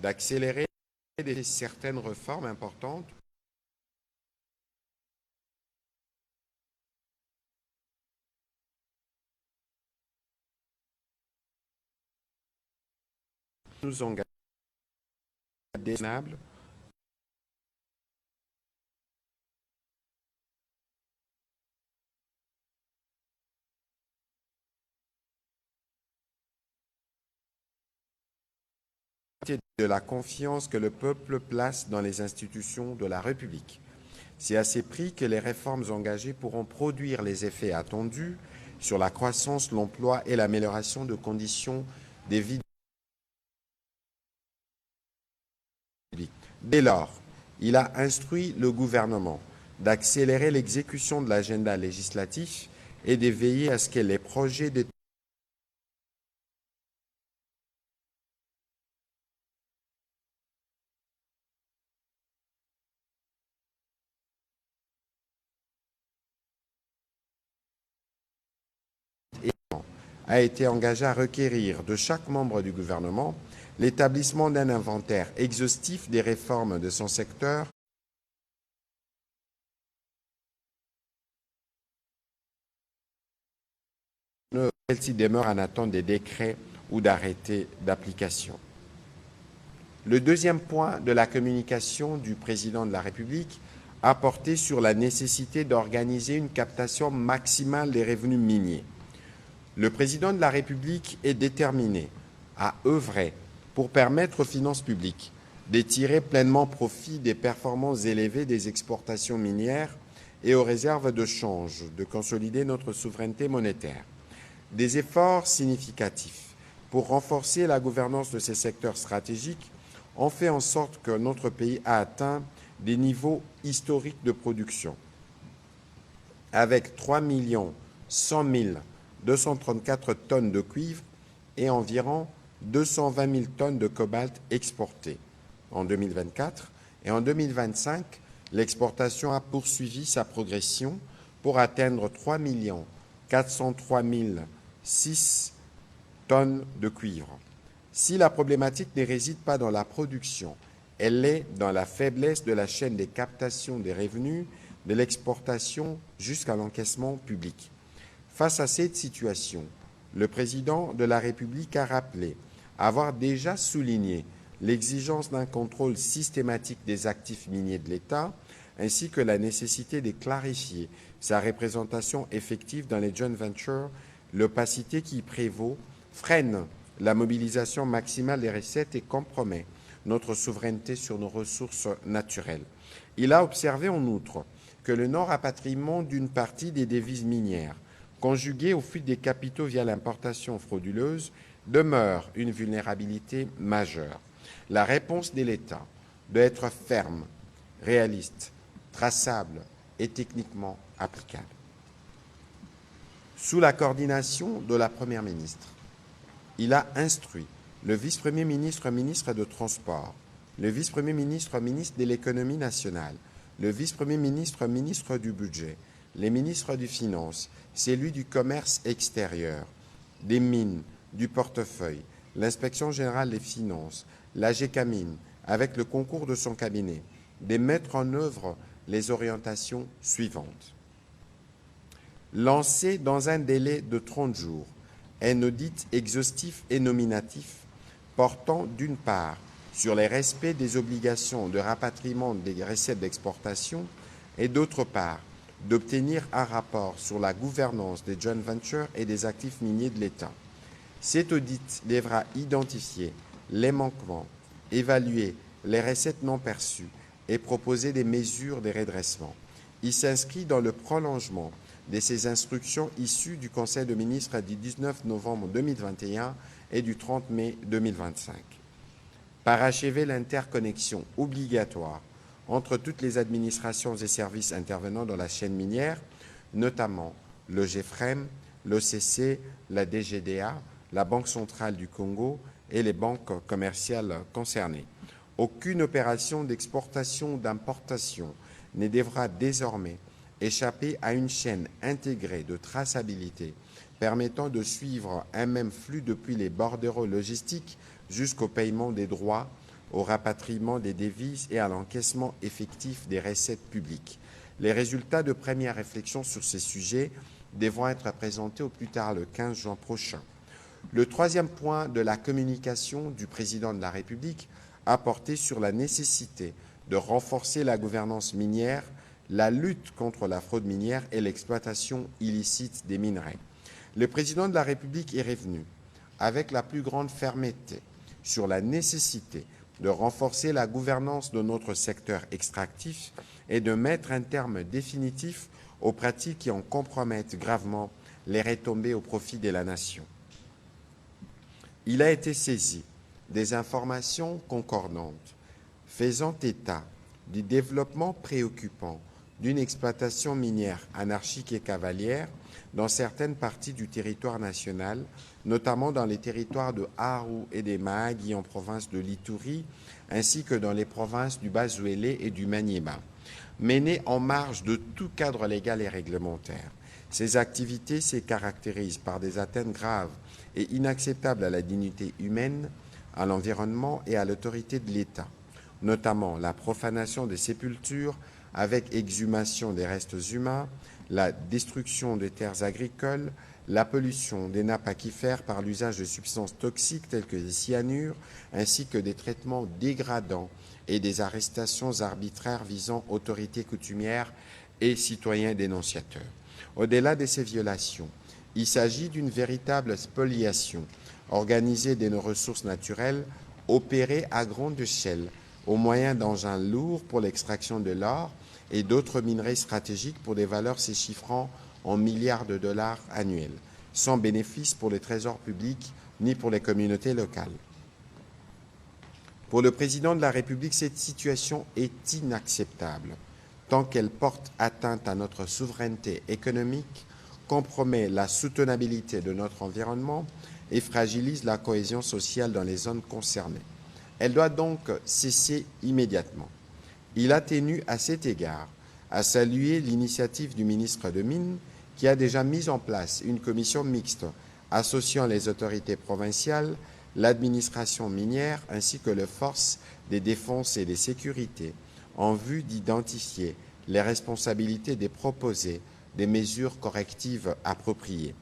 d'accélérer certaines réformes importantes nous engager déraisonnable de la confiance que le peuple place dans les institutions de la République. C'est à ces prix que les réformes engagées pourront produire les effets attendus sur la croissance, l'emploi et l'amélioration de conditions de vie. Dès lors, il a instruit le gouvernement d'accélérer l'exécution de l'agenda législatif et de veiller à ce que les projets de a été engagé à requérir de chaque membre du gouvernement l'établissement d'un inventaire exhaustif des réformes de son secteur celle-ci demeure en attente des décrets ou d'arrêtés d'application. Le deuxième point de la communication du président de la République a porté sur la nécessité d'organiser une captation maximale des revenus miniers. Le président de la République est déterminé à œuvrer pour permettre aux finances publiques de tirer pleinement profit des performances élevées des exportations minières et aux réserves de change, de consolider notre souveraineté monétaire. Des efforts significatifs pour renforcer la gouvernance de ces secteurs stratégiques ont fait en sorte que notre pays a atteint des niveaux historiques de production, avec 3 100 234 tonnes de cuivre et environ 220 000 tonnes de cobalt exportées en 2024. Et en 2025, l'exportation a poursuivi sa progression pour atteindre 3 403 006 tonnes de cuivre. Si la problématique ne réside pas dans la production, elle est dans la faiblesse de la chaîne des captations des revenus de l'exportation jusqu'à l'encaissement public. Face à cette situation, le président de la République a rappelé avoir déjà souligné l'exigence d'un contrôle systématique des actifs miniers de l'État, ainsi que la nécessité de clarifier sa représentation effective dans les joint ventures. L'opacité qui y prévaut freine la mobilisation maximale des recettes et compromet notre souveraineté sur nos ressources naturelles. Il a observé en outre que le non-rapatriement d'une partie des devises minières, conjugué aux fuites des capitaux via l'importation frauduleuse, demeure une vulnérabilité majeure. La réponse de l'État doit être ferme, réaliste, traçable et techniquement applicable. Sous la coordination de la Première ministre, il a instruit le vice-premier ministre, ministre de Transport, le vice-premier ministre, ministre de l'Économie nationale, le vice-premier ministre, ministre du Budget, les ministres des Finances, celui du Commerce extérieur, des Mines, du Portefeuille, l'Inspection générale des Finances, l'AGECAMIN, avec le concours de son cabinet, de mettre en œuvre les orientations suivantes. Lancer dans un délai de 30 jours un audit exhaustif et nominatif portant d'une part sur les respects des obligations de rapatriement des recettes d'exportation et d'autre part d'obtenir un rapport sur la gouvernance des joint ventures et des actifs miniers de l'État. Cet audit devra identifier les manquements, évaluer les recettes non perçues et proposer des mesures de redressement. Il s'inscrit dans le prolongement de ces instructions issues du Conseil des ministres du 19 novembre 2021 et du 30 mai 2025. Parachever l'interconnexion obligatoire entre toutes les administrations et services intervenant dans la chaîne minière, notamment le GEFREM, l'OCC, la DGDA, la Banque centrale du Congo et les banques commerciales concernées. Aucune opération d'exportation ou d'importation ne devra désormais échapper à une chaîne intégrée de traçabilité permettant de suivre un même flux depuis les bordereaux logistiques jusqu'au paiement des droits, au rapatriement des devises et à l'encaissement effectif des recettes publiques. Les résultats de première réflexion sur ces sujets devront être présentés au plus tard le 15 juin prochain. Le troisième point de la communication du président de la République a porté sur la nécessité de renforcer la gouvernance minière, la lutte contre la fraude minière et l'exploitation illicite des minerais. Le président de la République est revenu avec la plus grande fermeté sur la nécessité de renforcer la gouvernance de notre secteur extractif et de mettre un terme définitif aux pratiques qui en compromettent gravement les retombées au profit de la nation. Il a été saisi des informations concordantes faisant état du développement préoccupant d'une exploitation minière anarchique et cavalière dans certaines parties du territoire national, notamment dans les territoires de Aarau et des Mahagui en province de l'Ituri, ainsi que dans les provinces du Bas-Zuélé et du Maniema, menées en marge de tout cadre légal et réglementaire. Ces activités se caractérisent par des atteintes graves et inacceptables à la dignité humaine, à l'environnement et à l'autorité de l'État, notamment la profanation des sépultures avec exhumation des restes humains, la destruction des terres agricoles, la pollution des nappes aquifères par l'usage de substances toxiques telles que des cyanures, ainsi que des traitements dégradants et des arrestations arbitraires visant autorités coutumières et citoyens dénonciateurs. Au-delà de ces violations, il s'agit d'une véritable spoliation organisée de nos ressources naturelles, opérée à grande échelle au moyen d'engins lourds pour l'extraction de l'or et d'autres minerais stratégiques pour des valeurs se chiffrant en milliards de dollars annuels, sans bénéfice pour les trésors publics ni pour les communautés locales. Pour le président de la République, cette situation est inacceptable, tant qu'elle porte atteinte à notre souveraineté économique, compromet la soutenabilité de notre environnement et fragilise la cohésion sociale dans les zones concernées. Elle doit donc cesser immédiatement. Il a tenu à cet égard à saluer l'initiative du ministre de Mines qui a déjà mis en place une commission mixte associant les autorités provinciales, l'administration minière ainsi que les forces de défense et de sécurité en vue d'identifier les responsabilités des proposés des mesures correctives appropriées.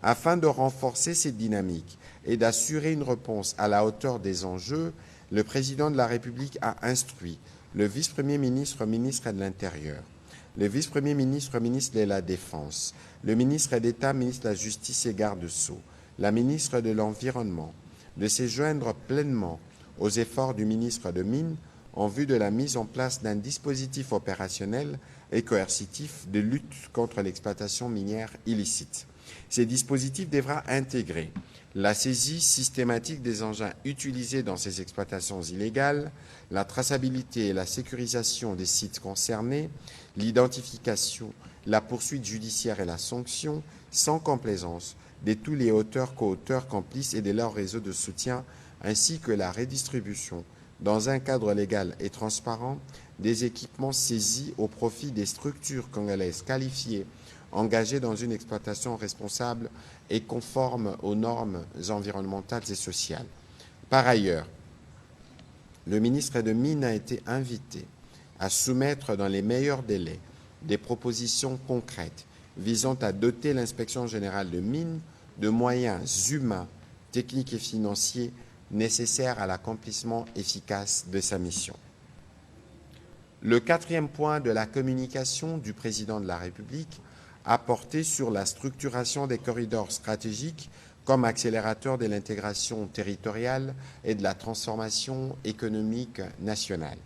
Afin de renforcer cette dynamique et d'assurer une réponse à la hauteur des enjeux, le président de la République a instruit le vice-premier ministre, ministre de l'Intérieur, le vice-premier ministre, ministre de la Défense, le ministre d'État, ministre de la Justice et garde-sceaux, la ministre de l'Environnement, de se joindre pleinement aux efforts du ministre de Mines en vue de la mise en place d'un dispositif opérationnel et coercitif de lutte contre l'exploitation minière illicite. Ces dispositifs devra intégrer la saisie systématique des engins utilisés dans ces exploitations illégales, la traçabilité et la sécurisation des sites concernés, l'identification, la poursuite judiciaire et la sanction, sans complaisance, de tous les auteurs, co-auteurs, complices et de leurs réseaux de soutien, ainsi que la redistribution, dans un cadre légal et transparent, des équipements saisis au profit des structures congolaises qualifiées engagées dans une exploitation responsable et conforme aux normes environnementales et sociales. Par ailleurs, le ministre de Mines a été invité à soumettre dans les meilleurs délais des propositions concrètes visant à doter l'inspection générale de Mines de moyens humains, techniques et financiers nécessaires à l'accomplissement efficace de sa mission. Le quatrième point de la communication du président de la République a porté sur la structuration des corridors stratégiques comme accélérateur de l'intégration territoriale et de la transformation économique nationale.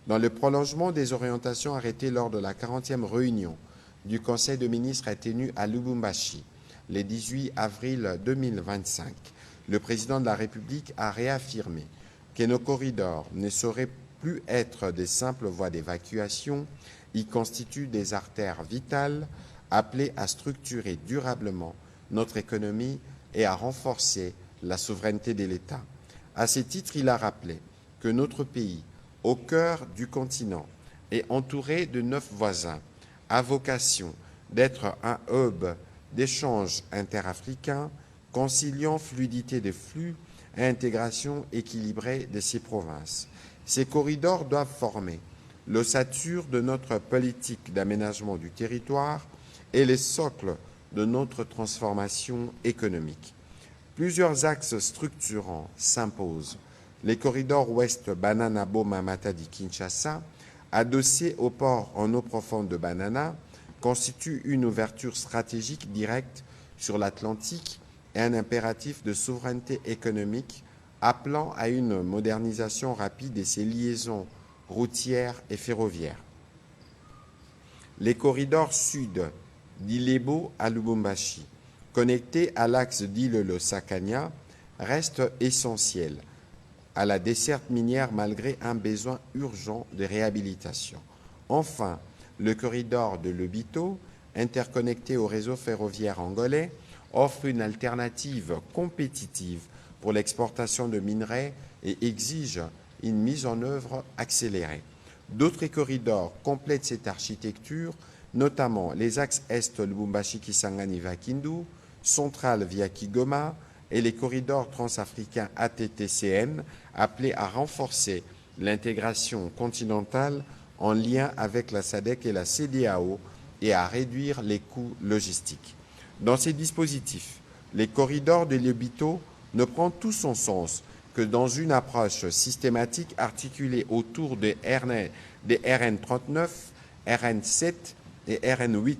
Dans le prolongement des orientations arrêtées lors de la 40e réunion du Conseil de ministres tenu à Lubumbashi le 18 avril 2025, le président de la République a réaffirmé que nos corridors ne sauraient plus être des simples voies d'évacuation, ils constituent des artères vitales appelées à structurer durablement notre économie et à renforcer la souveraineté de l'État. À ce titre, il a rappelé que notre pays, au cœur du continent, est entouré de 9 voisins a vocation d'être un hub d'échanges interafricains, conciliant fluidité des flux et intégration équilibrée de ces provinces. Ces corridors doivent former l'ossature de notre politique d'aménagement du territoire et les socles de notre transformation économique. Plusieurs axes structurants s'imposent. Les corridors ouest Banana-Boma-Matadi-Kinshasa, adossés au port en eau profonde de Banana, constituent une ouverture stratégique directe sur l'Atlantique et un impératif de souveraineté économique appelant à une modernisation rapide de ses liaisons routières et ferroviaires. Les corridors sud d'Ilebo à Lubumbashi, connectés à l'axe d'Ilelo-Sakania, restent essentiels à la desserte minière malgré un besoin urgent de réhabilitation. Enfin, le corridor de Lobito, interconnecté au réseau ferroviaire angolais, offre une alternative compétitive pour l'exportation de minerais et exige une mise en œuvre accélérée. D'autres corridors complètent cette architecture, notamment les axes est Lubumbashi-Kisangani-Vakindu, central via Kigoma et les corridors transafricains ATTCN, appelés à renforcer l'intégration continentale en lien avec la SADC et la CEDEAO et à réduire les coûts logistiques. Dans ces dispositifs, les corridors de Lobito ne prend tout son sens que dans une approche systématique articulée autour des RN39, RN7 et RN8,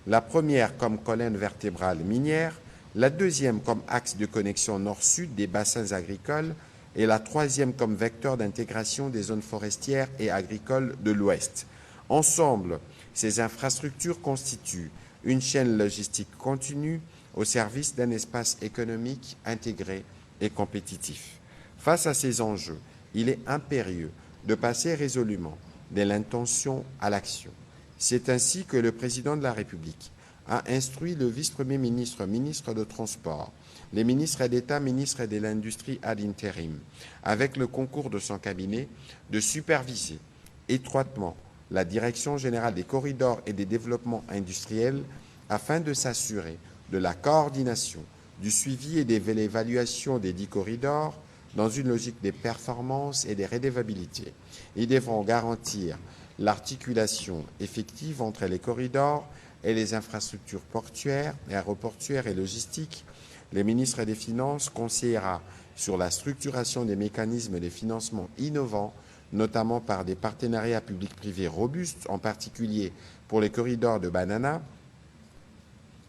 la première comme colonne vertébrale minière, la deuxième comme axe de connexion nord-sud des bassins agricoles et la troisième comme vecteur d'intégration des zones forestières et agricoles de l'Ouest. Ensemble, ces infrastructures constituent une chaîne logistique continue au service d'un espace économique intégré et compétitif. Face à ces enjeux, il est impérieux de passer résolument de l'intention à l'action. C'est ainsi que le président de la République a instruit le vice-premier ministre, ministre de Transport, les ministres d'État, ministres de l'Industrie ad interim, avec le concours de son cabinet, de superviser étroitement la Direction générale des corridors et des développements industriels afin de s'assurer de la coordination, du suivi et de l'évaluation des 10 corridors dans une logique de performance et de redevabilité. Ils devront garantir l'articulation effective entre les corridors et les infrastructures portuaires, aéroportuaires et logistiques. Le ministre des Finances conseillera sur la structuration des mécanismes de financement innovants, notamment par des partenariats publics-privés robustes, en particulier pour les corridors de Banana.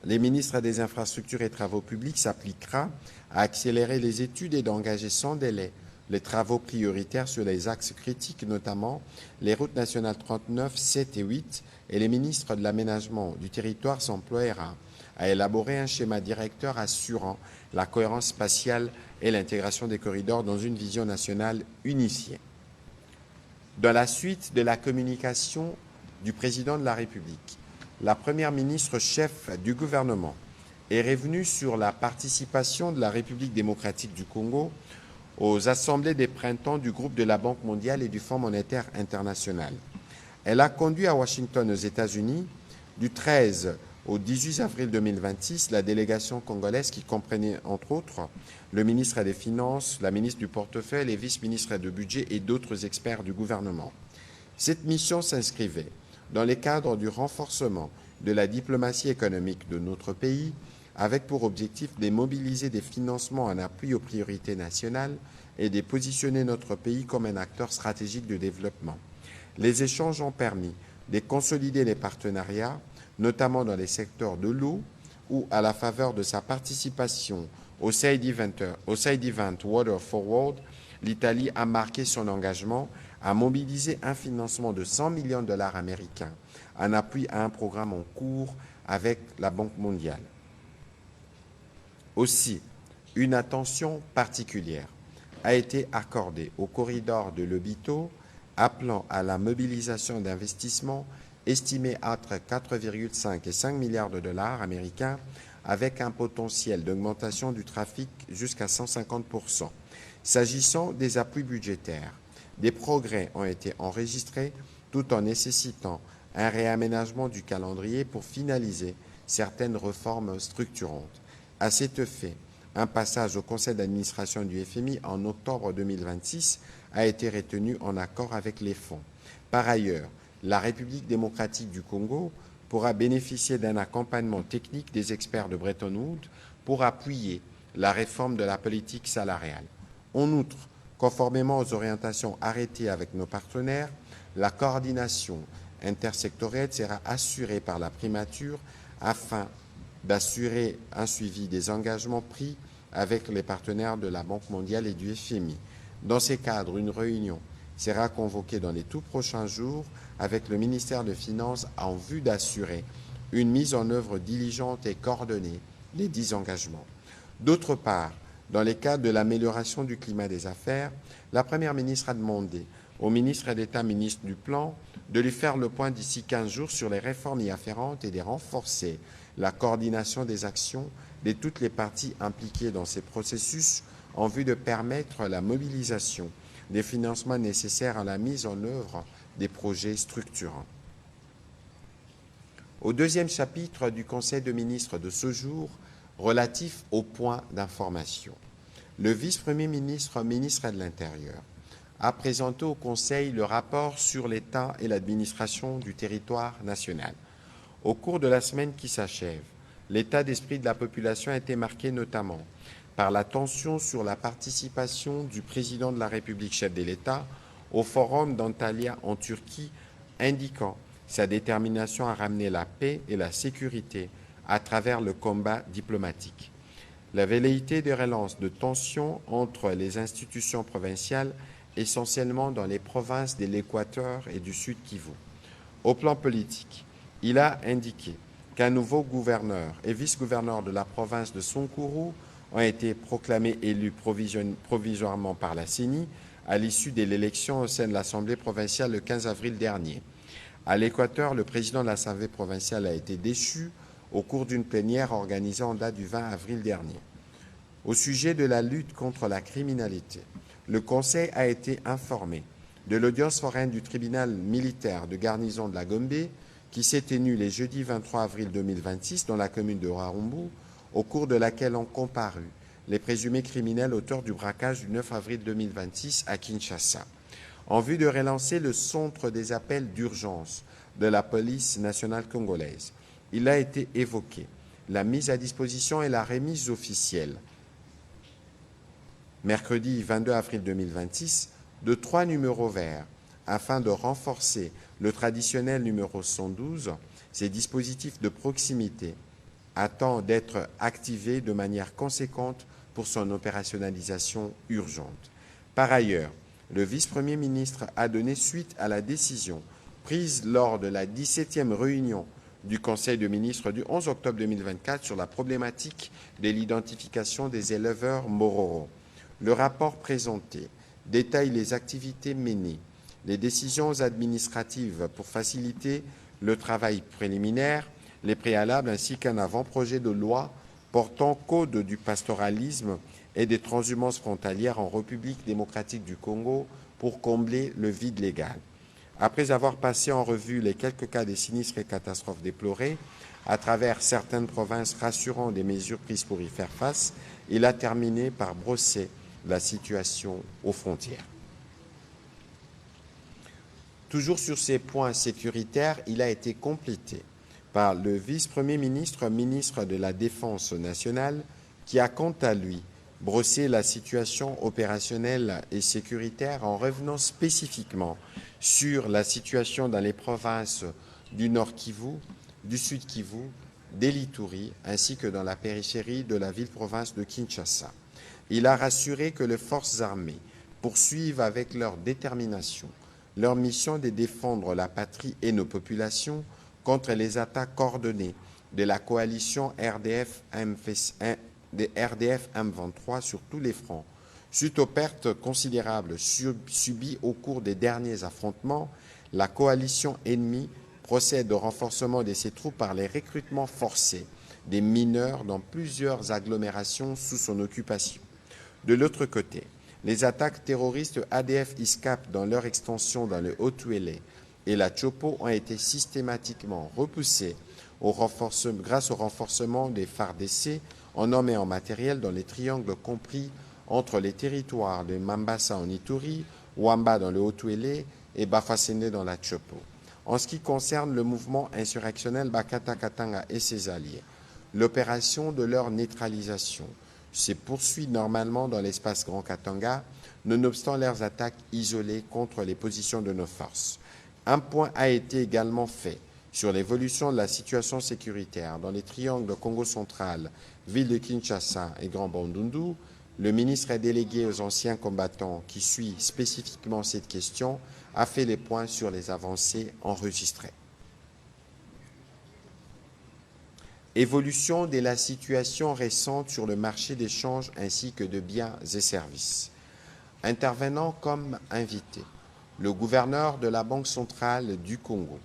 Les ministres des Infrastructures et Travaux publics s'appliquera à accélérer les études et d'engager sans délai les travaux prioritaires sur les axes critiques, notamment les routes nationales 39, 7 et 8, et les ministres de l'Aménagement du territoire s'emploiera à élaborer un schéma directeur assurant la cohérence spatiale et l'intégration des corridors dans une vision nationale unifiée. Dans la suite de la communication du président de la République, la première ministre chef du gouvernement est revenue sur la participation de la République démocratique du Congo aux assemblées des printemps du groupe de la Banque mondiale et du Fonds monétaire international. Elle a conduit à Washington, aux États-Unis, du 13 au 18 avril 2026, la délégation congolaise qui comprenait entre autres le ministre des Finances, la ministre du Portefeuille, les vice-ministres du Budget et d'autres experts du gouvernement. Cette mission s'inscrivait dans le cadre du renforcement de la diplomatie économique de notre pays, avec pour objectif de mobiliser des financements en appui aux priorités nationales et de positionner notre pays comme un acteur stratégique de développement. Les échanges ont permis de consolider les partenariats, notamment dans les secteurs de l'eau, où, à la faveur de sa participation au Side Event Water Forward, l'Italie a marqué son engagement à mobiliser un financement de 100 millions de dollars américains en appui à un programme en cours avec la Banque mondiale. Aussi, une attention particulière a été accordée au corridor de Lobito, appelant à la mobilisation d'investissements estimés entre 4,5 et 5 milliards de dollars américains, avec un potentiel d'augmentation du trafic jusqu'à 150%. S'agissant des appuis budgétaires, des progrès ont été enregistrés tout en nécessitant un réaménagement du calendrier pour finaliser certaines réformes structurantes. À cet effet, un passage au conseil d'administration du FMI en octobre 2026 a été retenu en accord avec les fonds. Par ailleurs, la République démocratique du Congo pourra bénéficier d'un accompagnement technique des experts de Bretton Woods pour appuyer la réforme de la politique salariale. En outre, conformément aux orientations arrêtées avec nos partenaires, la coordination intersectorielle sera assurée par la primature afin d'assurer un suivi des engagements pris avec les partenaires de la Banque mondiale et du FMI. Dans ces cadres, une réunion sera convoquée dans les tout prochains jours avec le ministère des Finances en vue d'assurer une mise en œuvre diligente et coordonnée des 10 engagements. D'autre part, dans le cadre de l'amélioration du climat des affaires, la Première ministre a demandé au ministre d'État, ministre du Plan, de lui faire le point d'ici 15 jours sur les réformes y afférentes et de renforcer la coordination des actions de toutes les parties impliquées dans ces processus en vue de permettre la mobilisation des financements nécessaires à la mise en œuvre des projets structurants. Au deuxième chapitre du Conseil de ministres de ce jour, relatif aux points d'information, le vice-premier ministre, ministre de l'Intérieur, a présenté au Conseil le rapport sur l'État et l'administration du territoire national. Au cours de la semaine qui s'achève, l'état d'esprit de la population a été marqué notamment par la tension sur la participation du président de la République, chef de l'État, au forum d'Antalya en Turquie, indiquant sa détermination à ramener la paix et la sécurité à travers le combat diplomatique. La velléité de relance de tensions entre les institutions provinciales, essentiellement dans les provinces de l'Équateur et du Sud Kivu. Au plan politique, il a indiqué qu'un nouveau gouverneur et vice-gouverneur de la province de Sankuru ont été proclamés élus provisoirement par la CENI à l'issue de l'élection au sein de l'Assemblée provinciale le 15 avril dernier. À l'Équateur, le président de l'Assemblée provinciale a été déchu au cours d'une plénière organisée en date du 20 avril dernier. Au sujet de la lutte contre la criminalité, le Conseil a été informé de l'audience foraine du tribunal militaire de garnison de la Gombe qui s'est tenue les jeudis 23 avril 2026 dans la commune de Warumbu, au cours de laquelle ont comparu les présumés criminels auteurs du braquage du 9 avril 2026 à Kinshasa. En vue de relancer le centre des appels d'urgence de la police nationale congolaise, il a été évoqué la mise à disposition et la remise officielle, mercredi 22 avril 2026, de 3 numéros verts afin de renforcer le traditionnel numéro 112. Ces dispositifs de proximité attendent d'être activés de manière conséquente pour son opérationnalisation urgente. Par ailleurs, le vice-premier ministre a donné suite à la décision prise lors de la 17e réunion du Conseil de ministres du 11 octobre 2024 sur la problématique de l'identification des éleveurs mororaux. Le rapport présenté détaille les activités menées, les décisions administratives pour faciliter le travail préliminaire, les préalables ainsi qu'un avant-projet de loi portant code du pastoralisme et des transhumances frontalières en République démocratique du Congo pour combler le vide légal. Après avoir passé en revue les quelques cas de sinistres et catastrophes déplorés, à travers certaines provinces rassurant des mesures prises pour y faire face, il a terminé par brosser la situation aux frontières. Toujours sur ces points sécuritaires, il a été complété par le vice-premier ministre, ministre de la Défense nationale, qui a quant à lui brossé la situation opérationnelle et sécuritaire en revenant spécifiquement sur la situation dans les provinces du Nord Kivu, du Sud Kivu, de l'Ituri, ainsi que dans la périphérie de la ville-province de Kinshasa. Il a rassuré que les forces armées poursuivent avec leur détermination leur mission de défendre la patrie et nos populations contre les attaques coordonnées de la coalition RDF-M23 sur tous les fronts. Suite aux pertes considérables subies au cours des derniers affrontements, la coalition ennemie procède au renforcement de ses troupes par les recrutements forcés des mineurs dans plusieurs agglomérations sous son occupation. De l'autre côté, les attaques terroristes ADF-ISCAP dans leur extension dans le Haut-Touélé et la Chopo ont été systématiquement repoussés grâce au renforcement des phares d'essai en hommes et en matériel dans les triangles compris entre les territoires de Mambasa en Ituri, Wamba dans le Haut-Touélé et Bafasende dans la Chopo. En ce qui concerne le mouvement insurrectionnel Bakata Katanga et ses alliés, l'opération de leur neutralisation se poursuit normalement dans l'espace Grand Katanga, nonobstant leurs attaques isolées contre les positions de nos forces. Un point a été également fait sur l'évolution de la situation sécuritaire dans les triangles de Congo central, ville de Kinshasa et Grand Bandundu. Le ministre est délégué aux anciens combattants qui suit spécifiquement cette question a fait les points sur les avancées enregistrées. Évolution de la situation récente sur le marché d'échange ainsi que de biens et services. Intervenant comme invité, le gouverneur de la Banque centrale du Congo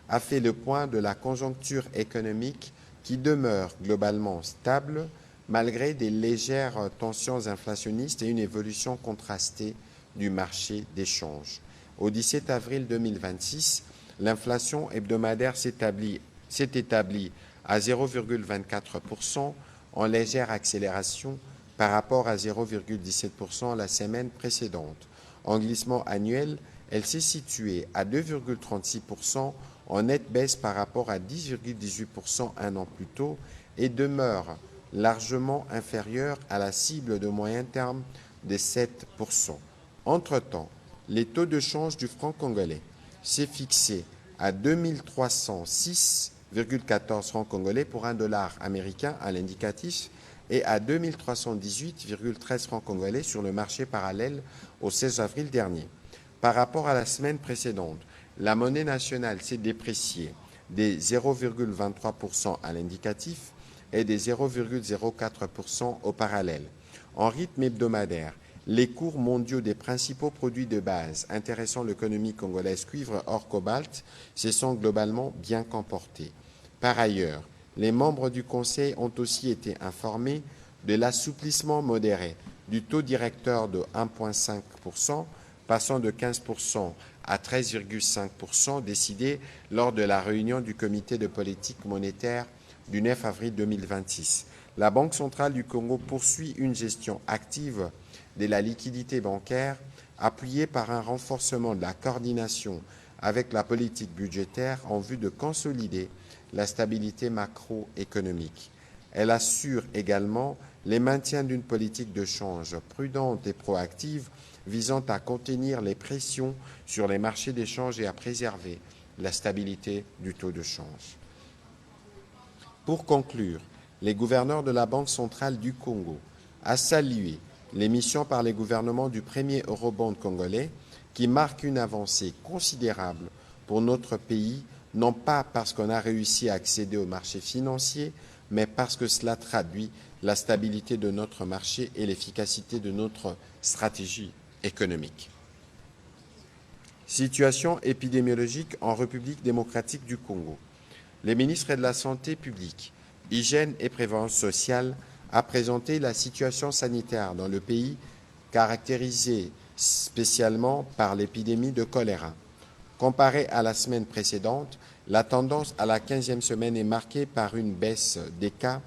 a fait le point de la conjoncture économique qui demeure globalement stable malgré des légères tensions inflationnistes et une évolution contrastée du marché d'échange. Au 17 avril 2026, l'inflation hebdomadaire s'est établie à 0,24% en légère accélération par rapport à 0,17% la semaine précédente. En glissement annuel, elle s'est située à 2,36% en nette baisse par rapport à 10,18% un an plus tôt et demeure largement inférieure à la cible de moyen terme de 7%. Entre-temps, les taux de change du franc congolais s'est fixé à 2306,14 francs congolais pour $1 américain à l'indicatif et à 2318,13 francs congolais sur le marché parallèle au 16 avril dernier. Par rapport à la semaine précédente, la monnaie nationale s'est dépréciée des 0,23% à l'indicatif et des 0,04% au parallèle. En rythme hebdomadaire, les cours mondiaux des principaux produits de base intéressant l'économie congolaise cuivre hors cobalt se sont globalement bien comportés. Par ailleurs, les membres du Conseil ont aussi été informés de l'assouplissement modéré du taux directeur de 1,5%, passant de 15% à 13,5% décidé lors de la réunion du comité de politique monétaire du 9 avril 2026. La Banque centrale du Congo poursuit une gestion active de la liquidité bancaire appuyée par un renforcement de la coordination avec la politique budgétaire en vue de consolider la stabilité macroéconomique. Elle assure également le maintien d'une politique de change prudente et proactive visant à contenir les pressions sur les marchés d'échange et à préserver la stabilité du taux de change. Pour conclure, les gouverneurs de la Banque centrale du Congo a salué l'émission par les gouvernements du premier eurobond congolais qui marque une avancée considérable pour notre pays, non pas parce qu'on a réussi à accéder au marché financier, mais parce que cela traduit la stabilité de notre marché et l'efficacité de notre stratégie économique. Situation épidémiologique en République démocratique du Congo. Le ministre de la Santé publique, Hygiène et Prévention sociale a présenté la situation sanitaire dans le pays caractérisée spécialement par l'épidémie de choléra. Comparé à la semaine précédente, la tendance à la 15e semaine est marquée par une baisse des cas,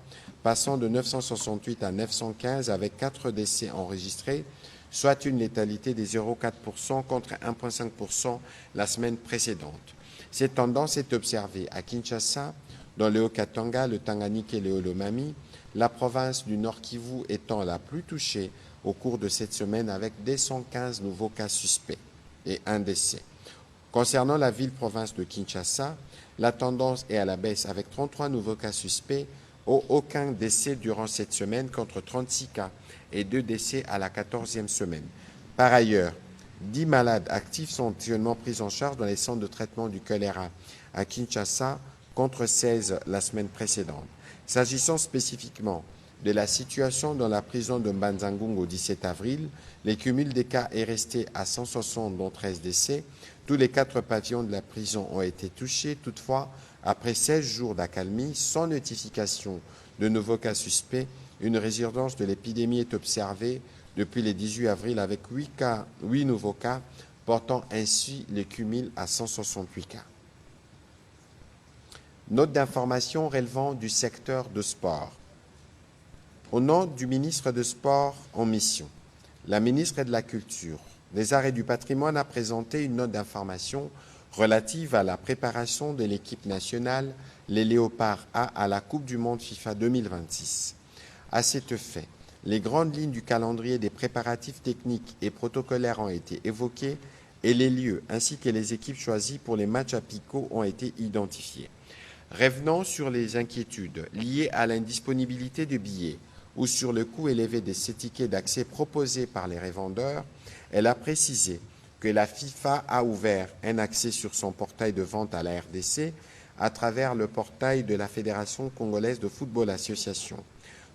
passant de 968 à 915 avec 4 décès enregistrés, soit une létalité de 0,4% contre 1,5% la semaine précédente. Cette tendance est observée à Kinshasa, dans le Haut-Katanga, le Tanganyika et le Haut-Lomami, la province du Nord Kivu étant la plus touchée au cours de cette semaine avec 215 nouveaux cas suspects et un décès. Concernant la ville-province de Kinshasa, la tendance est à la baisse avec 33 nouveaux cas suspects, aucun décès durant cette semaine contre 36 cas et 2 décès à la 14e semaine. Par ailleurs, 10 malades actifs sont actuellement pris en charge dans les centres de traitement du choléra à Kinshasa contre 16 la semaine précédente. S'agissant spécifiquement de la situation dans la prison de Mbanzangung au 17 avril, le cumul des cas est resté à 160 dont 13 décès. Tous les 4 pavillons de la prison ont été touchés. Toutefois, après 16 jours d'accalmie, sans notification de nouveaux cas suspects, une résurgence de l'épidémie est observée depuis le 18 avril avec 8 nouveaux cas portant ainsi le cumul à 168 cas. Note d'information relevant du secteur de sport. Au nom du ministre de Sport en mission, la ministre de la Culture, des Arts et du Patrimoine a présenté une note d'information relative à la préparation de l'équipe nationale, les Léopards A, à la Coupe du Monde FIFA 2026. À cet fait, les grandes lignes du calendrier des préparatifs techniques et protocolaires ont été évoquées et les lieux ainsi que les équipes choisies pour les matchs apicaux ont été identifiés. Revenant sur les inquiétudes liées à l'indisponibilité de billets ou sur le coût élevé de ces tickets d'accès proposés par les revendeurs, elle a précisé que la FIFA a ouvert un accès sur son portail de vente à la RDC à travers le portail de la Fédération congolaise de football association.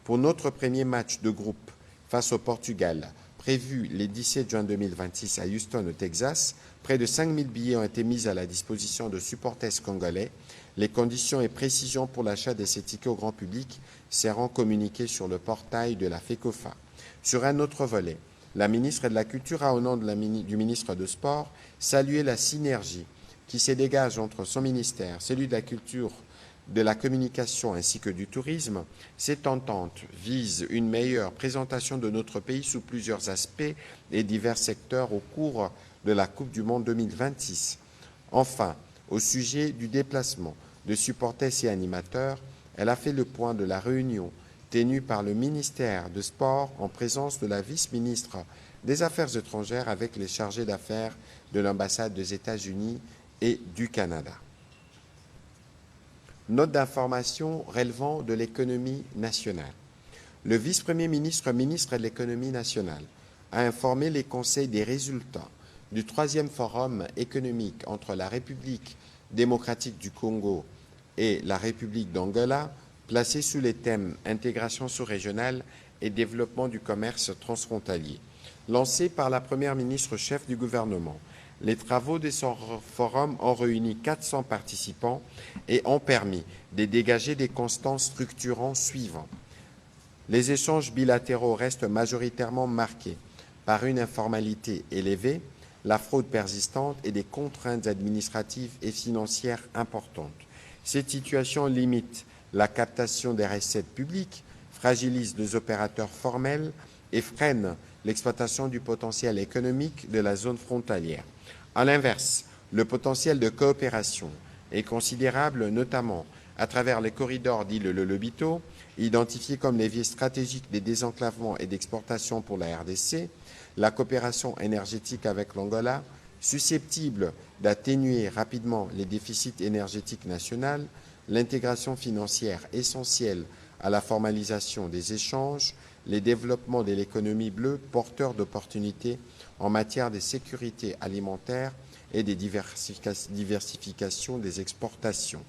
Pour notre premier match de groupe face au Portugal, prévu le 17 juin 2026 à Houston, au Texas, près de 5000 billets ont été mis à la disposition de supporters congolais. Les conditions et précisions pour l'achat de ces tickets au grand public seront communiquées sur le portail de la FECOFA. Sur un autre volet, la ministre de la Culture a, au nom du ministre de Sport, salué la synergie qui se dégage entre son ministère, celui de la Culture, de la Communication ainsi que du Tourisme. Cette entente vise une meilleure présentation de notre pays sous plusieurs aspects et divers secteurs au cours de la Coupe du Monde 2026. Enfin, au sujet du déplacement de supporters et animateurs, elle a fait le point de la réunion tenue par le ministère de Sport en présence de la vice-ministre des Affaires étrangères avec les chargés d'affaires de l'ambassade des États-Unis et du Canada. Note d'information relevant de l'économie nationale. Le vice-premier ministre, ministre de l'économie nationale, a informé les conseils des résultats du 3e forum économique entre la République démocratique du Congo et la République d'Angola, placé sous les thèmes intégration sous-régionale et développement du commerce transfrontalier. Lancé par la première ministre chef du gouvernement, les travaux de ce forum ont réuni 400 participants et ont permis de dégager des constants structurants suivants. Les échanges bilatéraux restent majoritairement marqués par une informalité élevée, la fraude persistante et des contraintes administratives et financières importantes. Cette situation limite la captation des recettes publiques, fragilise les opérateurs formels et freine l'exploitation du potentiel économique de la zone frontalière. À l'inverse, le potentiel de coopération est considérable, notamment à travers les corridors dits le Lobito, identifiés comme leviers stratégiques des désenclavements et d'exportation pour la RDC, la coopération énergétique avec l'Angola, susceptible d'atténuer rapidement les déficits énergétiques nationaux, l'intégration financière essentielle à la formalisation des échanges, les développements de l'économie bleue porteurs d'opportunités en matière de sécurité alimentaire et de diversification des exportations.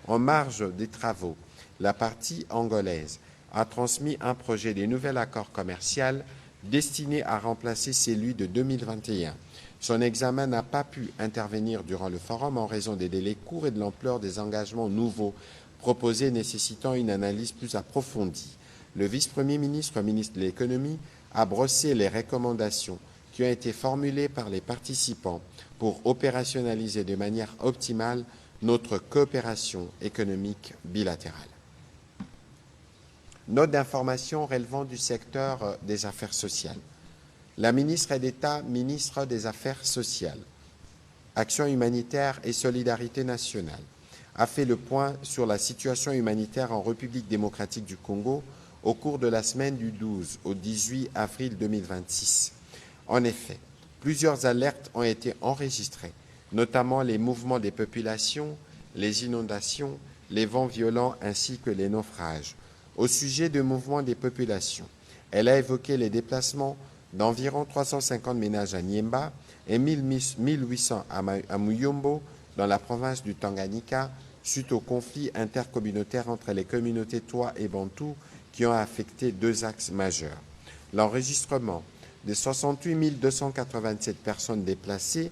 En marge des travaux, la partie angolaise a transmis un projet de nouvel accord commercial destiné à remplacer celui de 2021. Son examen n'a pas pu intervenir durant le forum en raison des délais courts et de l'ampleur des engagements nouveaux proposés nécessitant une analyse plus approfondie. Le vice-premier ministre, ministre de l'économie, a brossé les recommandations qui ont été formulées par les participants pour opérationnaliser de manière optimale notre coopération économique bilatérale. Note d'information relevant du secteur des affaires sociales. La ministre d'État, ministre des Affaires sociales, Action humanitaire et solidarité nationale, a fait le point sur la situation humanitaire en République démocratique du Congo au cours de la semaine du 12 au 18 avril 2026. En effet, plusieurs alertes ont été enregistrées, notamment les mouvements des populations, les inondations, les vents violents ainsi que les naufrages. Au sujet du mouvement des populations, elle a évoqué les déplacements d'environ 350 ménages à Niemba et 1800 à Muyombo, dans la province du Tanganyika, suite au conflit intercommunautaire entre les communautés Twa et Bantou qui ont affecté 2 axes majeurs. L'enregistrement de 68 287 personnes déplacées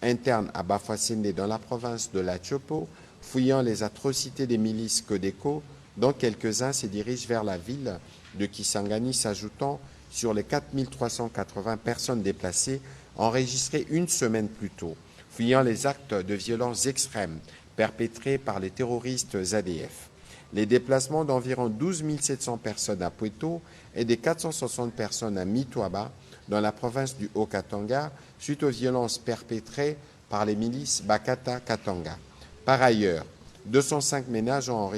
internes à Bafouassende dans la province de la Chopo, fouillant les atrocités des milices Codeco, dont quelques-uns se dirigent vers la ville de Kisangani, s'ajoutant sur les 4 380 personnes déplacées enregistrés une semaine plus tôt, fuyant les actes de violence extrêmes perpétrés par les terroristes ADF. Les déplacements d'environ 12 700 personnes à Puerto et de 460 personnes à Mitoaba, dans la province du Haut-Katanga, suite aux violences perpétrées par les milices Bakata-Katanga. Par ailleurs, 205 ménages ont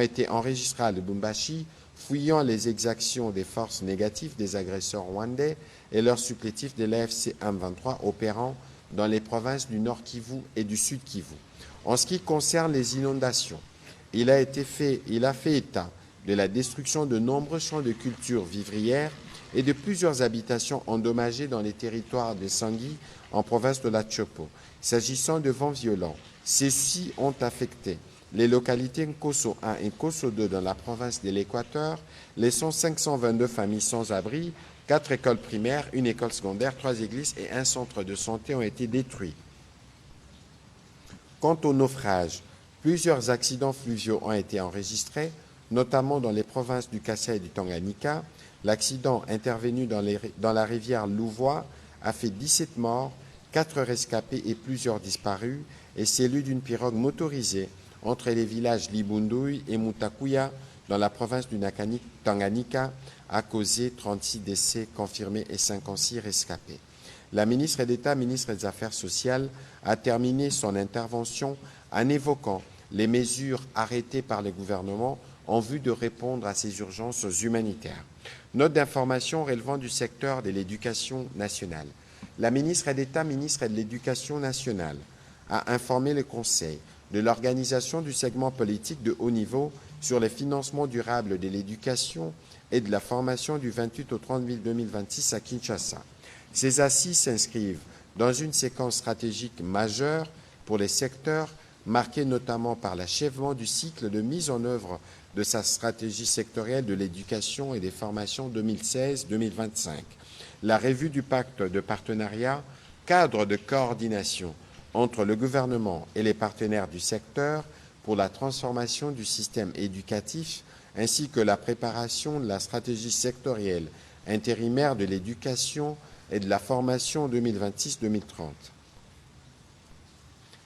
été enregistrés à Lubumbashi, fouillant les exactions des forces négatives des agresseurs rwandais et leurs supplétifs de l'AFC M23 opérant dans les provinces du Nord Kivu et du Sud Kivu. En ce qui concerne les inondations, il a fait état de la destruction de nombreux champs de culture vivrière et de plusieurs habitations endommagées dans les territoires de Sangui en province de la Chopo. S'agissant de vents violents, ceux-ci ont affecté les localités Nkosso 1 et Nkosso 2 dans la province de l'Équateur, laissant 522 familles sans abri, 4 écoles primaires, une école secondaire, 3 églises et un centre de santé ont été détruits. Quant aux naufrages, plusieurs accidents fluviaux ont été enregistrés, notamment dans les provinces du Kassai et du Tanganyika. L'accident intervenu dans la rivière Louvois a fait 17 morts, 4 rescapés et plusieurs disparus, et celui d'une pirogue motorisée entre les villages Libundui et Mutakuya dans la province du Tanganyika a causé 36 décès confirmés et 56 rescapés. La ministre d'État, ministre des Affaires sociales, a terminé son intervention en évoquant les mesures arrêtées par le gouvernement en vue de répondre à ces urgences humanitaires. Note d'information relevant du secteur de l'éducation nationale. La ministre d'État, ministre de l'Éducation nationale, a informé le Conseil de l'organisation du segment politique de haut niveau sur les financements durables de l'éducation et de la formation du 28 au 30 mai 2026 à Kinshasa. Ces assises s'inscrivent dans une séquence stratégique majeure pour les secteurs, marquée notamment par l'achèvement du cycle de mise en œuvre de sa stratégie sectorielle de l'éducation et des formations 2016-2025, la revue du pacte de partenariat, cadre de coordination entre le gouvernement et les partenaires du secteur pour la transformation du système éducatif, ainsi que la préparation de la stratégie sectorielle intérimaire de l'éducation et de la formation 2026-2030.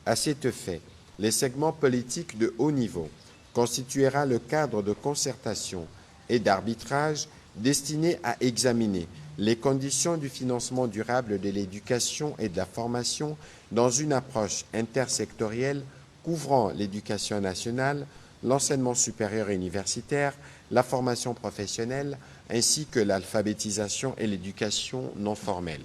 À cet effet, les segments politiques de haut niveau constituera le cadre de concertation et d'arbitrage destiné à examiner les conditions du financement durable de l'éducation et de la formation dans une approche intersectorielle couvrant l'éducation nationale, l'enseignement supérieur et universitaire, la formation professionnelle, ainsi que l'alphabétisation et l'éducation non formelle.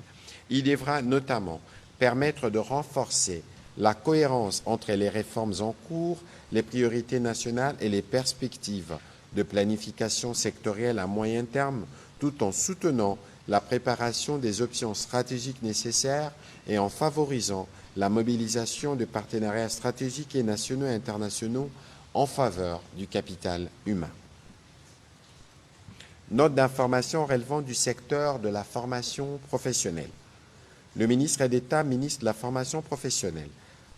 Il devra notamment permettre de renforcer la cohérence entre les réformes en cours, les priorités nationales et les perspectives de planification sectorielle à moyen terme, tout en soutenant la préparation des options stratégiques nécessaires et en favorisant la mobilisation de partenariats stratégiques et nationaux et internationaux en faveur du capital humain. Note d'information relevant du secteur de la formation professionnelle. Le ministre d'État, ministre de la formation professionnelle,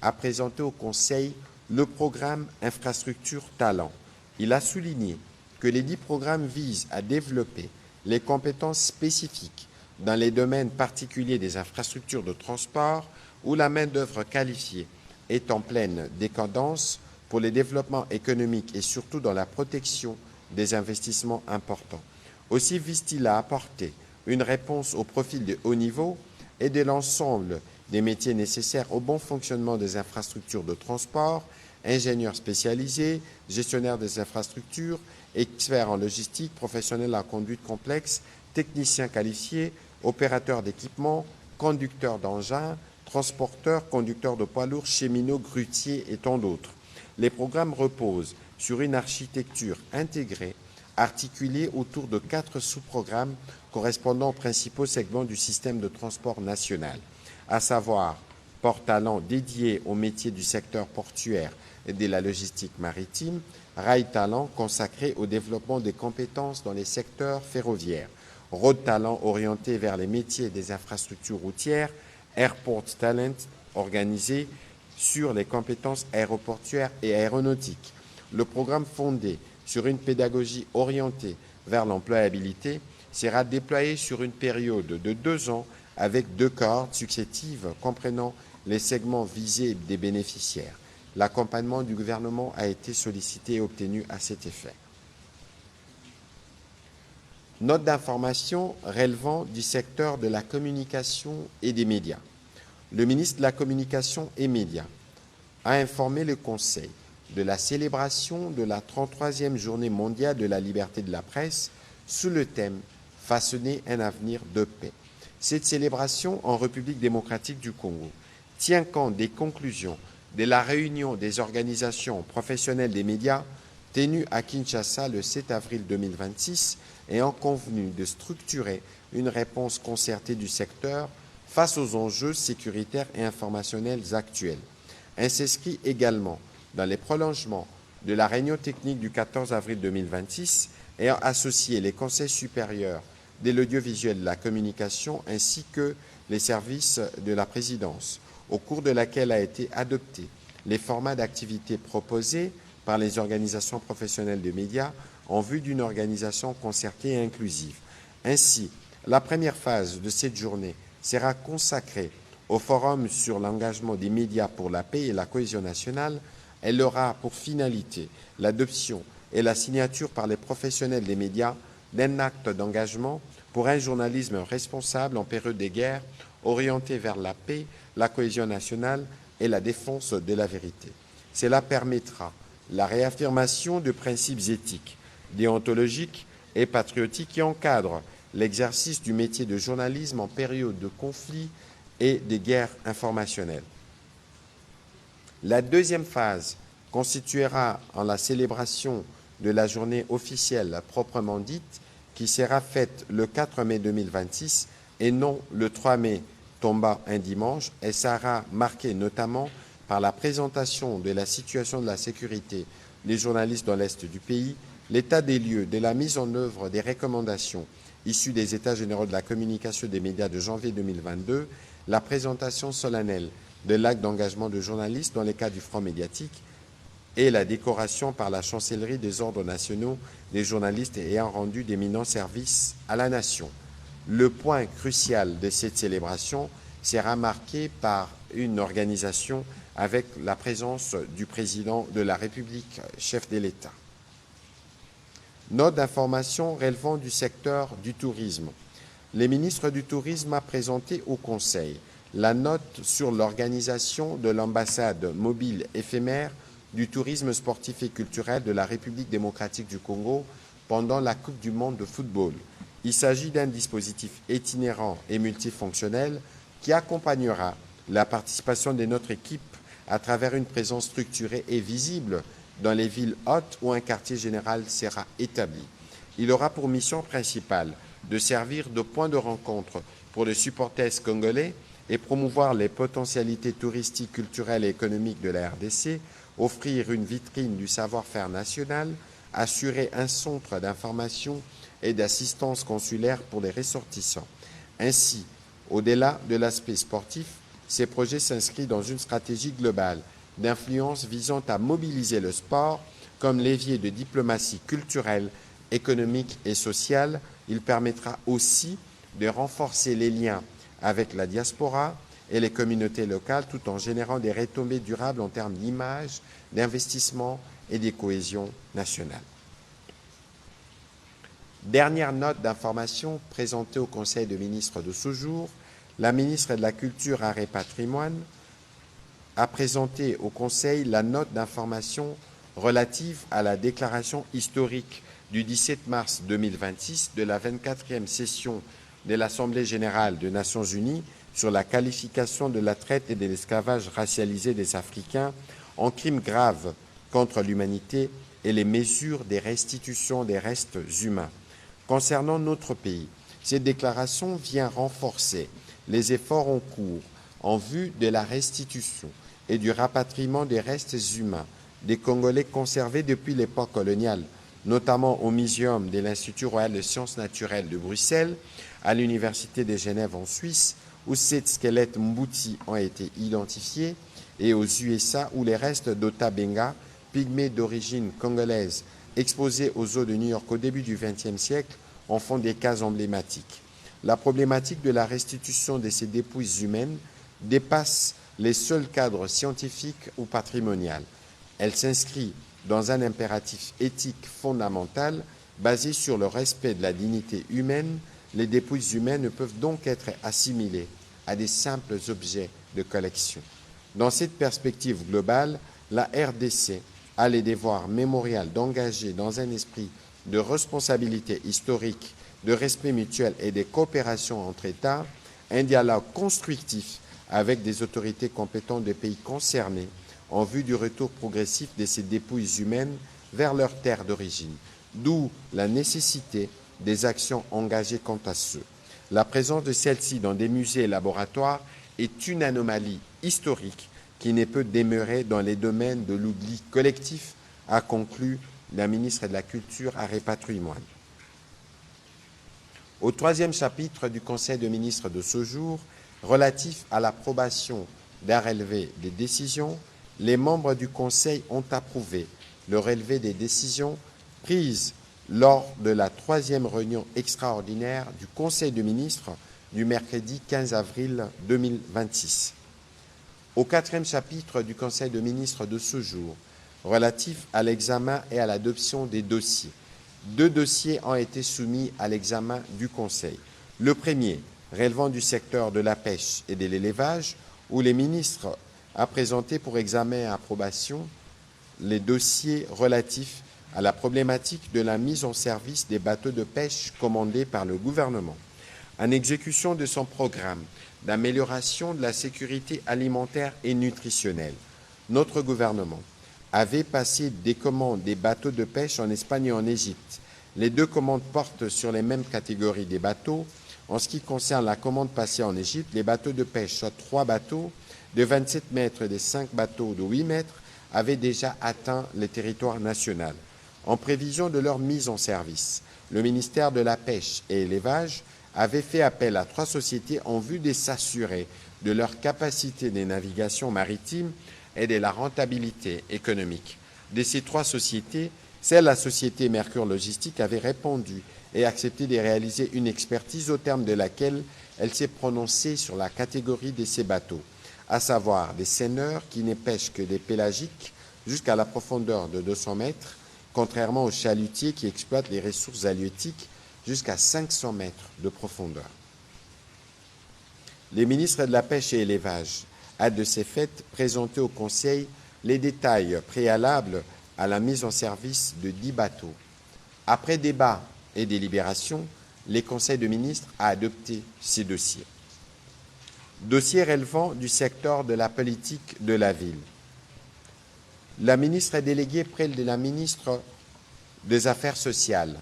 a présenté au Conseil le programme Infrastructure Talent. Il a souligné que les 10 programmes visent à développer les compétences spécifiques dans les domaines particuliers des infrastructures de transport où la main-d'œuvre qualifiée est en pleine décadence pour le développement économique et surtout dans la protection des investissements importants. Aussi vise-t-il à apporter une réponse au profil de haut niveau et de l'ensemble des métiers nécessaires au bon fonctionnement des infrastructures de transport, ingénieurs spécialisés, gestionnaires des infrastructures, experts en logistique, professionnels en conduite complexe, techniciens qualifiés, opérateurs d'équipement, conducteurs d'engins, transporteurs, conducteurs de poids lourds, cheminots, grutiers et tant d'autres. Les programmes reposent sur une architecture intégrée, articulée autour de 4 sous-programmes correspondant aux principaux segments du système de transport national, à savoir Port Talent dédié aux métiers du secteur portuaire et de la logistique maritime, Rail Talent consacré au développement des compétences dans les secteurs ferroviaires, Road Talent orienté vers les métiers des infrastructures routières, Airport Talent organisé sur les compétences aéroportuaires et aéronautiques. Le programme fondé sur une pédagogie orientée vers l'employabilité sera déployé sur une période de 2 ans avec 2 cohortes successives comprenant les segments visés des bénéficiaires. L'accompagnement du gouvernement a été sollicité et obtenu à cet effet. Note d'information relevant du secteur de la communication et des médias. Le ministre de la Communication et Médias a informé le Conseil de la célébration de la 33e journée mondiale de la liberté de la presse sous le thème « Façonner un avenir de paix ». Cette célébration en République démocratique du Congo tient compte des conclusions de la réunion des organisations professionnelles des médias tenue à Kinshasa le 7 avril 2026 ayant convenu de structurer une réponse concertée du secteur face aux enjeux sécuritaires et informationnels actuels. Elle s'inscrit également dans les prolongements de la réunion technique du 14 avril 2026 ayant associé les conseils supérieurs de l'audiovisuel et de la communication ainsi que les services de la présidence, au cours de laquelle a été adopté les formats d'activité proposés par les organisations professionnelles de médias en vue d'une organisation concertée et inclusive. Ainsi, la première phase de cette journée sera consacrée au Forum sur l'engagement des médias pour la paix et la cohésion nationale. Elle aura pour finalité l'adoption et la signature par les professionnels des médias d'un acte d'engagement pour un journalisme responsable en période de guerre, orienté vers la paix, la cohésion nationale et la défense de la vérité. Cela permettra la réaffirmation de principes éthiques, déontologiques et patriotiques qui encadrent l'exercice du métier de journalisme en période de conflit et de guerre informationnelle. La deuxième phase constituera en la célébration de la journée officielle proprement dite qui sera faite le 4 mai 2026 et non le 3 mai tombant un dimanche et sera marquée notamment par la présentation de la situation de la sécurité des journalistes dans l'Est du pays, l'état des lieux de la mise en œuvre des recommandations issues des États généraux de la communication des médias de janvier 2022, la présentation solennelle de l'acte d'engagement de journalistes dans les cas du front médiatique et la décoration par la chancellerie des ordres nationaux des journalistes ayant rendu d'éminents services à la nation. Le point crucial de cette célébration sera marqué par une organisation avec la présence du président de la République, chef de l'État. Note d'information relevant du secteur du tourisme. Le ministre du Tourisme a présenté au Conseil la note sur l'organisation de l'ambassade mobile éphémère du tourisme sportif et culturel de la République démocratique du Congo pendant la Coupe du monde de football. Il s'agit d'un dispositif itinérant et multifonctionnel qui accompagnera la participation de notre équipe à travers une présence structurée et visible dans les villes hôtes où un quartier général sera établi. Il aura pour mission principale de servir de point de rencontre pour les supporters congolais et promouvoir les potentialités touristiques, culturelles et économiques de la RDC, offrir une vitrine du savoir-faire national, assurer un centre d'information et d'assistance consulaire pour les ressortissants. Ainsi, au-delà de l'aspect sportif, ces projets s'inscrivent dans une stratégie globale d'influence visant à mobiliser le sport comme levier de diplomatie culturelle, économique et sociale. Il permettra aussi de renforcer les liens avec la diaspora et les communautés locales tout en générant des retombées durables en termes d'image, d'investissement et de cohésion nationale. Dernière note d'information présentée au Conseil des ministres de ce jour, la ministre de la Culture, Arts et Patrimoine a présenté au Conseil la note d'information relative à la déclaration historique du 17 mars 2026 de la 24e session de l'Assemblée générale des Nations unies sur la qualification de la traite et de l'esclavage racialisé des Africains en crimes graves contre l'humanité et les mesures de restitution des restes humains. Concernant notre pays, cette déclaration vient renforcer les efforts en cours en vue de la restitution et du rapatriement des restes humains des Congolais conservés depuis l'époque coloniale, notamment au Muséum de l'Institut royal de sciences naturelles de Bruxelles, à l'Université de Genève en Suisse, où ces squelettes Mbouti ont été identifiés, et aux USA, où les restes d'Ota Benga, pygmées d'origine congolaise, exposés aux eaux de New York au début du XXe siècle, en font des cas emblématiques. la problématique de la restitution de ces dépouilles humaines dépasse les seuls cadres scientifiques ou patrimoniaux. Elle s'inscrit dans un impératif éthique fondamental basé sur le respect de la dignité humaine. Les dépouilles humaines ne peuvent donc être assimilées à des simples objets de collection. Dans cette perspective globale, la RDC a le devoir mémorial d'engager dans un esprit de responsabilité historique, de respect mutuel et de coopération entre États un dialogue constructif avec des autorités compétentes des pays concernés en vue du retour progressif de ces dépouilles humaines vers leur terre d'origine, d'où la nécessité des actions engagées quant à ceux. La présence de celles-ci dans des musées et laboratoires est une anomalie historique qui ne peut demeurer dans les domaines de l'oubli collectif, a conclu la ministre de la Culture, Harry Patrimoine. Au troisième chapitre du Conseil de ministres de ce jour, relatif à l'approbation d'un relevé des décisions, les membres du Conseil ont approuvé le relevé des décisions prises lors de la troisième réunion extraordinaire du Conseil de ministres du mercredi 15 avril 2026. Au quatrième chapitre du Conseil de ministres de ce jour, relatif à l'examen et à l'adoption des dossiers, 2 dossiers ont été soumis à l'examen du Conseil. Le premier, relevant du secteur de la pêche et de l'élevage, où les ministres ont présenté pour examen et approbation les dossiers relatifs à la problématique de la mise en service des bateaux de pêche commandés par le gouvernement, en exécution de son programme d'amélioration de la sécurité alimentaire et nutritionnelle. Notre gouvernement avait passé des commandes des bateaux de pêche en Espagne et en Égypte. Les 2 commandes portent sur les mêmes catégories des bateaux. En ce qui concerne la commande passée en Égypte, les bateaux de pêche, soit 3 bateaux de 27 mètres et des 5 bateaux de 8 mètres, avaient déjà atteint le territoire national. En prévision de leur mise en service, le ministère de la Pêche et l'Élevage avait fait appel à 3 sociétés en vue de s'assurer de leur capacité de navigation maritime et de la rentabilité économique. De ces 3 sociétés, seule la société Mercure Logistique avait répondu et accepté de réaliser une expertise au terme de laquelle elle s'est prononcée sur la catégorie de ces bateaux, à savoir des seineurs qui ne pêchent que des pélagiques jusqu'à la profondeur de 200 mètres, contrairement aux chalutiers qui exploitent les ressources halieutiques jusqu'à 500 mètres de profondeur. Les ministres de la Pêche et l'Élevage a de ces faits présenté au Conseil les détails préalables à la mise en service de 10 bateaux. Après débat et délibération, le Conseil de ministres a adopté ces dossiers. Dossier relevant du secteur de la politique de la ville. La ministre est déléguée près de la ministre des Affaires sociales,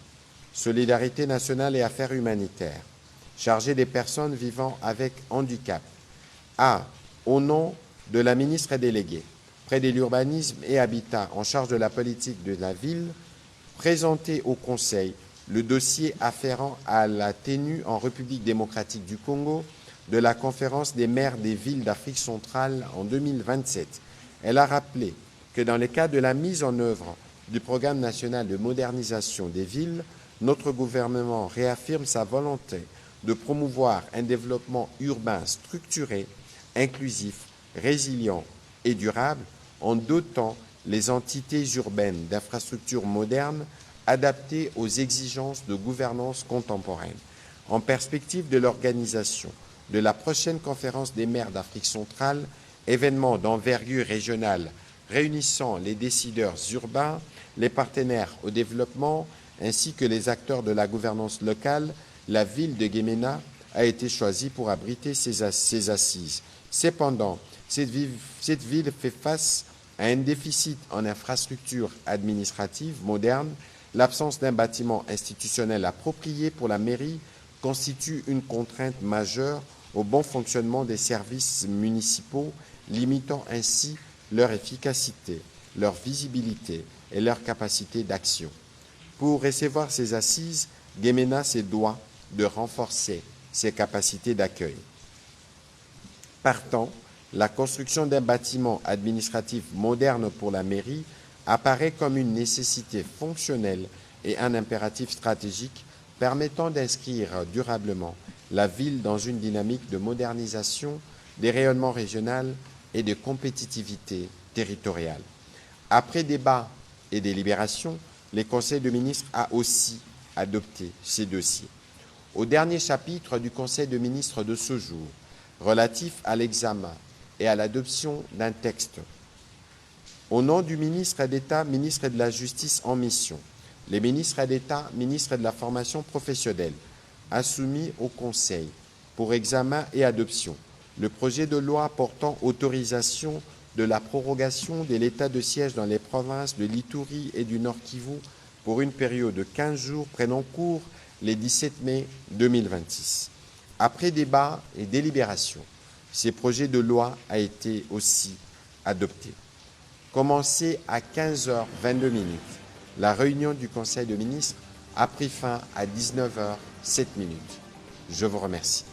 Solidarité nationale et Affaires humanitaires, chargée des personnes vivant avec handicap, a, au nom de la ministre déléguée, près de l'urbanisme et habitat en charge de la politique de la ville, présenté au Conseil le dossier afférent à la tenue en République démocratique du Congo de la conférence des maires des villes d'Afrique centrale en 2027. Elle a rappelé que dans le cadre de la mise en œuvre du programme national de modernisation des villes, notre gouvernement réaffirme sa volonté de promouvoir un développement urbain structuré, inclusif, résilient et durable en dotant les entités urbaines d'infrastructures modernes adaptées aux exigences de gouvernance contemporaine. En perspective de l'organisation de la prochaine conférence des maires d'Afrique centrale, événement d'envergure régionale réunissant les décideurs urbains, les partenaires au développement ainsi que les acteurs de la gouvernance locale, la ville de Guémena a été choisie pour abriter ces assises. Cependant, cette ville fait face à un déficit en infrastructures administratives modernes. L'absence d'un bâtiment institutionnel approprié pour la mairie constitue une contrainte majeure au bon fonctionnement des services municipaux, limitant ainsi leur efficacité, leur visibilité et leur capacité d'action. Pour recevoir ces assises, Guémena se doit de renforcer ses capacités d'accueil. Partant, la construction d'un bâtiment administratif moderne pour la mairie apparaît comme une nécessité fonctionnelle et un impératif stratégique permettant d'inscrire durablement la ville dans une dynamique de modernisation, des rayonnements régional et de compétitivité territoriale. Après débat et délibération, le Conseil de ministres a aussi adopté ces dossiers. Au dernier chapitre du Conseil de ministres de ce jour, relatif à l'examen et à l'adoption d'un texte, au nom du ministre d'État, ministre de la Justice en mission, les ministres d'État, ministres de la formation professionnelle, a soumis au Conseil pour examen et adoption le projet de loi portant autorisation de la prorogation de l'état de siège dans les provinces de l'Ituri et du Nord Kivu pour une période de 15 jours prenant cours les 17 mai 2026. Après débat et délibération, ces projets de loi a été aussi adopté. Commencé à 15h22, la réunion du Conseil de ministres a pris fin à 19h07. Je vous remercie.